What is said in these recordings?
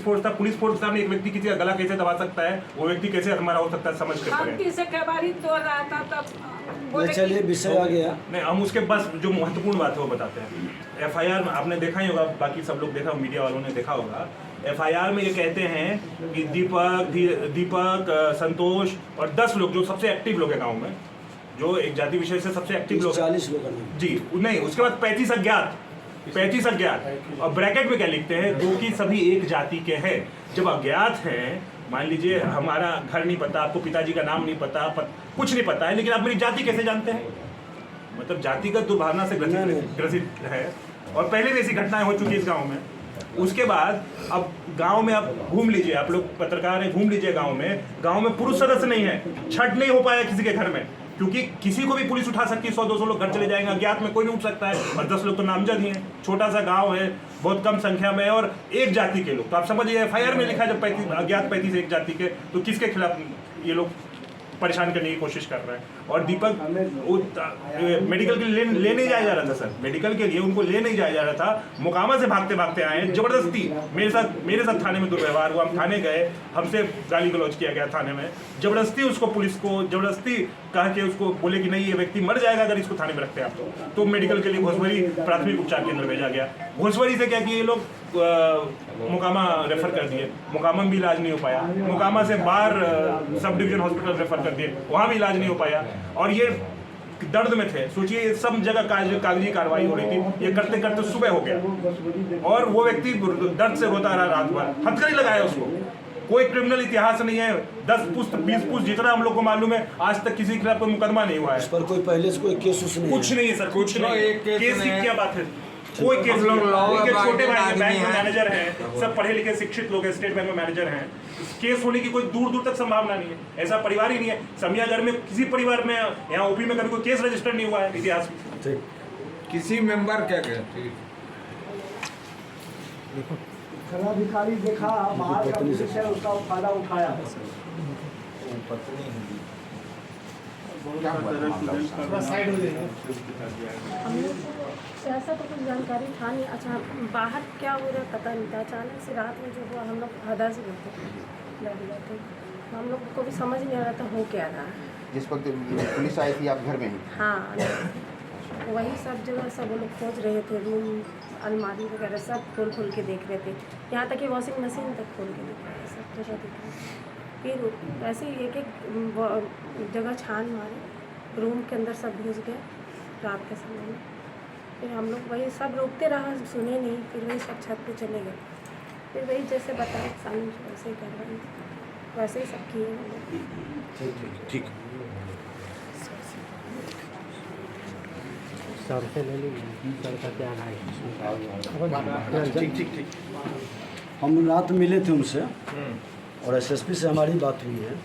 Force था, police force के सामने एक व्यक्ति किसी का गला कैसे दबा सकता है, वो व्यक्ति कैसे हमारा हो सकता है, समझ कर शांति से कबाड़ी तोड़ रहा था तब बोले चलिए विषय आ गया। नहीं, हम उसके पास जो महत्वपूर्ण बात है वो बताते हैं। एफआईआर में आपने देखा ही होगा, बाकी सब लोग देखा, मीडिया वालों ने देखा होगा, एफआईआर में ये कहते हैं कि दीपक संतोष और 10 लोग जो सबसे एक्टिव लोग हैं गाँव में, जो एक जाति विषय से सबसे एक्टिव लोग 40 लोग जी, नहीं, उसके बाद 35 अज्ञात और ब्रैकेट में क्या लिखते हैं, जो कि सभी एक जाति के हैं। जब अज्ञात हैं, मान लीजिए हमारा घर नहीं पता, आपको पिताजी का नाम नहीं पता, कुछ नहीं पता है, लेकिन आप मेरी जाति कैसे जानते हैं? मतलब जातिगत दुर्भावना से ग्रसित है, और पहले भी ऐसी घटनाएं हो चुकी है इस गांव में। उसके बाद अब गांव में आप घूम लीजिए, आप लोग पत्रकार हैं, घूम लीजिए गांव में पुरुष सदस्य नहीं है, छठ नहीं हो पाया किसी के घर में, क्योंकि किसी को भी पुलिस उठा सकती है, 100-200 लोग घर चले जाएंगे, अज्ञात में कोई नहीं उठ सकता है, और 10 लोग तो नामजद ही हैं। छोटा सा गांव है, बहुत कम संख्या में, और एक जाति के लोग, तो आप समझिए एफआईआर में लिखा है जब 35 अज्ञात 35 एक जाति के, तो किसके खिलाफ ये लोग परेशान करने की कोशिश कर रहे हैं। और दीपक मेडिकल के लिए ले नहीं जाया जा रहा था सर, मेडिकल के लिए उनको ले नहीं जाया जा रहा था, मोकामा से भागते भागते आए, जबरदस्ती मेरे साथ थाने में दुर्व्यवहार हुआ, हम थाने गए, हमसे गाली गलौज किया गया थाने में, जबरदस्ती उसको पुलिस को जबरदस्ती कह के उसको बोले कि नहीं ये व्यक्ति मर जाएगा अगर इसको थाने में रखते हैं आप, तो मेडिकल के लिए घोसवरी प्राथमिक उपचार केंद्र भेजा गया। घोसवरी से क्या कि ये लोग मोकामा रेफर कर दिए, मोकामा में भी इलाज नहीं हो पाया, मोकामा से बाहर सब डिवीजन हॉस्पिटल रेफर कर दिए, वहाँ भी इलाज नहीं हो पाया, और ये दर्द में थे। सोचिए सब जगह कागजी कार्रवाई हो रही थी, ये करते करते सुबह हो गया, और वो व्यक्ति दर्द से रोता रहा रात भर, हथकड़ी लगाया उसको। कोई क्रिमिनल इतिहास नहीं है, 10 पुस्त 20 पुस्त जितना हम लोग को मालूम है, आज तक किसी के खिलाफ कोई मुकदमा नहीं हुआ है, इस पर कोई पहले से कोई केस नहीं कुछ नहीं है सर, कुछ नहीं। केस की क्या बात है, कोई केस लोग छोटे भाई बैंक में मैनेजर हैं, सब पढ़े लिखे शिक्षित लोग हैं, स्टेट बैंक में मैनेजर हैं, केस होने की कोई दूर दूर तक संभावना नहीं है, ऐसा परिवार ही नहीं है। समियागढ़ में किसी परिवार में, यहाँ ओपी में कभी कोई केस रजिस्टर नहीं हुआ है इतिहास में, किसी मेंबर क्या कहते अधिकारी देखा बाहर का पुलिस है, उसका फायदा उठाया। हम लोग ऐसा तो कुछ जानकारी था नहीं। अच्छा, बाहर क्या हो रहा पता नहीं था, अचानक से रात में जो हुआ, हम लोग हदा से गए थे, हम लोग को भी समझ नहीं आ रहा था हो क्या रहा है। जिस वक्त पुलिस आई थी आप घर में ही? हाँ, वही सब जगह सब वो लोग खोज रहे थे, रूम अलमारी वगैरह सब खोल के देख रहे थे, यहाँ तक कि वॉशिंग मशीन तक खोल के देख रहे थे, सब जगह देख रहे थे। फिर ऐसे ही एक जगह छान मारे, रूम के अंदर सब घुस गए रात के समय में। फिर हम लोग वही सब रोकते रहा, सुने नहीं, फिर वही सब छत पे चले गए। फिर वही जैसे बताए सामने वैसे ही करवाई, वैसे ही सब किए हम लोग। ठीक सर से ले लीजिए, सर का क्या है? ठीक हम रात मिले थे उनसे, और एसएसपी से हमारी बात हुई है।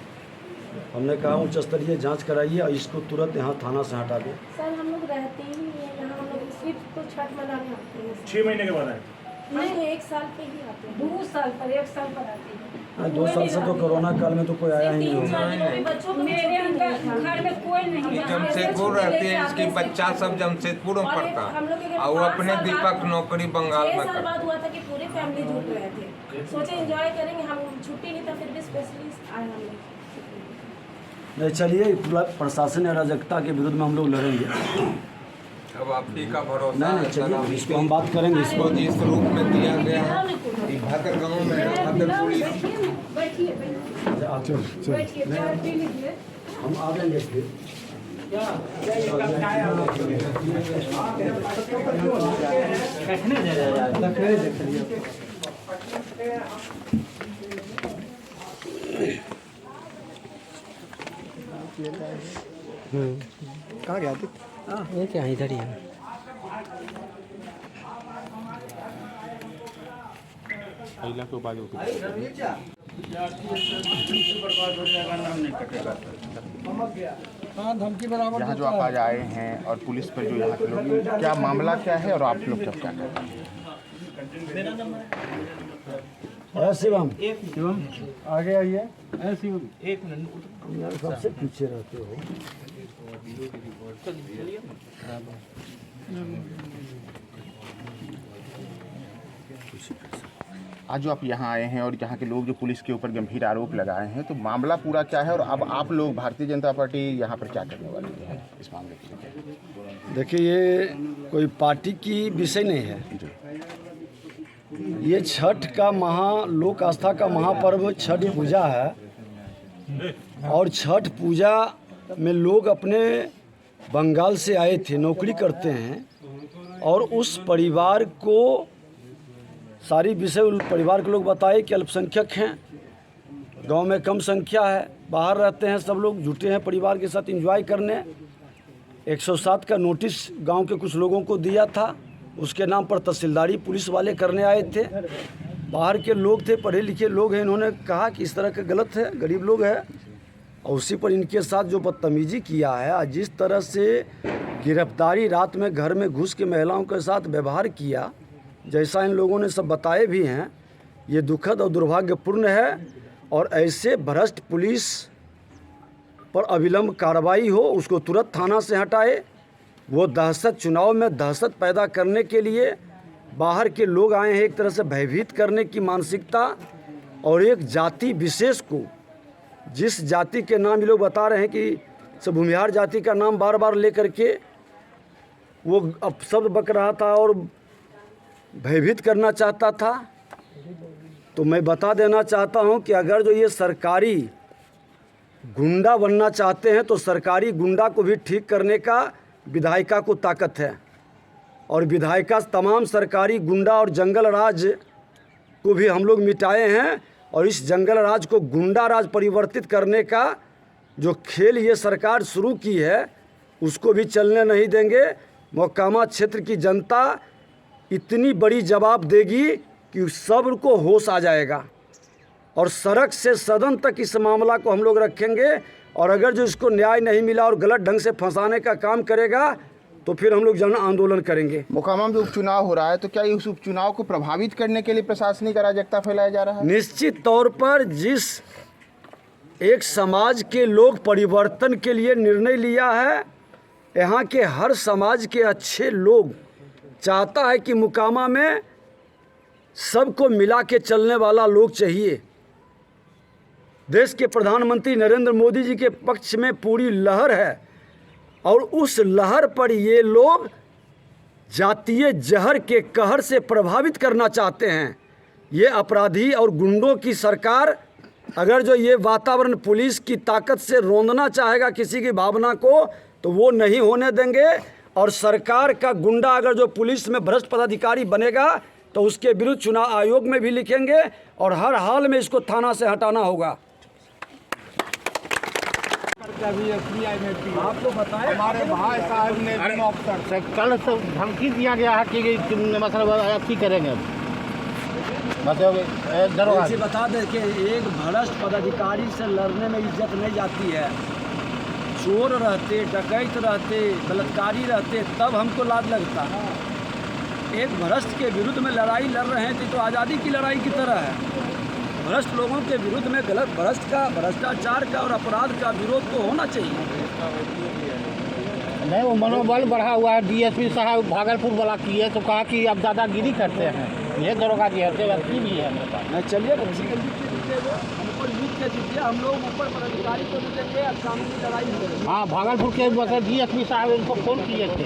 हमने कहा उच्च स्तरीय जांच कराइए और इसको तुरंत यहाँ थाना से हटा दें। सर हम लोग रहते ही नहीं है यहाँ, हम लोग सिर्फ तो छठ मनाने आते हैं। 6 महीने के बाद आए? नहीं, 1 साल पे ही आते हैं, 2 साल पर 1 साल पर आते हैं। 2 साल से तो कोरोना काल में तो कोई आया ही नहीं होगा। मेरे अंदर घर में कोई नहीं, जमशेदपुर रहते हैं, इसके बच्चा सब जमशेदपुर में पढ़ता है, और वो अपने दीपक नौकरी बंगाल में करता। बाद हुआ था कि पूरी फैमिली जुट रहे थे, सोचे एंजॉय करेंगे, हम छुट्टी नहीं था, फिर भी स्पेशलिस्ट आए हम लोग। नहीं, चलिए पूरा प्रशासन अराजकता के विरुद्ध में हम लोग लड़ेंगे। अब आप ही का भरोसा नहीं, है, चलिए इसको हम बात करेंगे, इसको इसको जिस रूप में दिया गया है, भद्र गाँव में भद्र पुलिस। बैठिए चाय पी लीजिए। हम आ जाएंगे फिर। कहाँ गया तू? ये क्या इधर ही है। यहाँ जो आप आज आए हैं और पुलिस पर जो यहाँ के लोग, क्या मामला क्या है और आप लोग क्या कहते हैं? शिवम आगे आइए। शिवम 1 मिनट, सबसे पीछे रहते हो। आज जो आप यहाँ आए हैं और यहाँ के लोग जो पुलिस के ऊपर गंभीर आरोप लगाए हैं, तो मामला पूरा क्या है और अब आप लोग भारतीय जनता पार्टी यहाँ पर क्या करने वाली है इस मामले के लिए? देखिए, ये कोई पार्टी की विषय नहीं है। ये छठ का लोक आस्था का महापर्व छठ पूजा है। और छठ पूजा में लोग अपने बंगाल से आए थे, नौकरी करते हैं, और उस परिवार को सारी विषय उस परिवार के लोग बताए कि अल्पसंख्यक हैं, गांव में कम संख्या है, बाहर रहते हैं, सब लोग जुटे हैं परिवार के साथ एंजॉय करने। 107 का नोटिस गांव के कुछ लोगों को दिया था, उसके नाम पर तहसीलदारी पुलिस वाले करने आए थे। बाहर के लोग थे, पढ़े लिखे लोग हैं, इन्होंने कहा कि इस तरह का गलत है, गरीब लोग हैं, और उसी पर इनके साथ जो बदतमीजी किया है, जिस तरह से गिरफ्तारी रात में घर में घुस के महिलाओं के साथ व्यवहार किया, जैसा इन लोगों ने सब बताए भी हैं, ये दुखद और दुर्भाग्यपूर्ण है। और ऐसे भ्रष्ट पुलिस पर अविलंब कार्रवाई हो, उसको तुरंत थाना से हटाए। वो दहशत, चुनाव में दहशत पैदा करने के लिए बाहर के लोग आए हैं, एक तरह से भयभीत करने की मानसिकता, और एक जाति विशेष को, जिस जाति के नाम ये लोग बता रहे हैं कि सब भूमिहार जाति का नाम बार बार लेकर के वो अब शब्द बक रहा था और भयभीत करना चाहता था। तो मैं बता देना चाहता हूं कि अगर जो ये सरकारी गुंडा बनना चाहते हैं, तो सरकारी गुंडा को भी ठीक करने का विधायिका को ताकत है, और विधायिका तमाम सरकारी गुंडा और जंगल राज को भी हम लोग मिटाए हैं। और इस जंगल राज को गुंडा राज परिवर्तित करने का जो खेल ये सरकार शुरू की है, उसको भी चलने नहीं देंगे। मोकामा क्षेत्र की जनता इतनी बड़ी जवाब देगी कि सबको होश आ जाएगा, और सड़क से सदन तक इस मामला को हम लोग रखेंगे। और अगर जो इसको न्याय नहीं मिला और गलत ढंग से फंसाने का काम करेगा, तो फिर हम लोग जन आंदोलन करेंगे। मोकामा में उपचुनाव हो रहा है, तो क्या इस उपचुनाव को प्रभावित करने के लिए प्रशासनिक अराजकता फैलाया जा रहा है? निश्चित तौर पर जिस एक समाज के लोग परिवर्तन के लिए निर्णय लिया है, यहाँ के हर समाज के अच्छे लोग चाहता है कि मोकामा में सबको मिला के चलने वाला लोग चाहिए। देश के प्रधानमंत्री नरेंद्र मोदी जी के पक्ष में पूरी लहर है, और उस लहर पर ये लोग जातीय जहर के कहर से प्रभावित करना चाहते हैं। ये अपराधी और गुंडों की सरकार अगर जो ये वातावरण पुलिस की ताकत से रोंदना चाहेगा किसी की भावना को, तो वो नहीं होने देंगे। और सरकार का गुंडा अगर जो पुलिस में भ्रष्ट पदाधिकारी बनेगा, तो उसके विरुद्ध चुनाव आयोग में भी लिखेंगे, और हर हाल में इसको थाना से हटाना होगा। आपको बताएं, हमारे भाई साहब ने कल से धमकी दिया गया है कि मतलब अच्छी करेंगे, मतलब ऐसे बता दें कि एक भ्रष्ट पदाधिकारी से लड़ने में इज्जत नहीं जाती है। चोर रहते, डकैत रहते, बलात्कारी रहते, तब हमको लाज लगता। एक भ्रष्ट के विरुद्ध में लड़ाई लड़ रहे हैं, तो आज़ादी की लड़ाई की तरह है। भ्रष्ट लोगों के विरुद्ध में गलत भ्रष्टाचार का और अपराध का विरोध तो होना चाहिए। नहीं, वो मनोबल बढ़ा हुआ है। डीएसपी साहब भागलपुर वाला किए तो कहा कि अब दादागिरी करते हैं, ये दरोगा जी है, अच्छी भी है मेरे पास। मैं चलिए हमको लिख के दीजिए, हम लोग ऊपर पदाधिकारी को देंगे, अब कानूनी लड़ाई हो। हाँ, भागलपुर के मतलब डीएसपी साहब इनको फोन किए थे।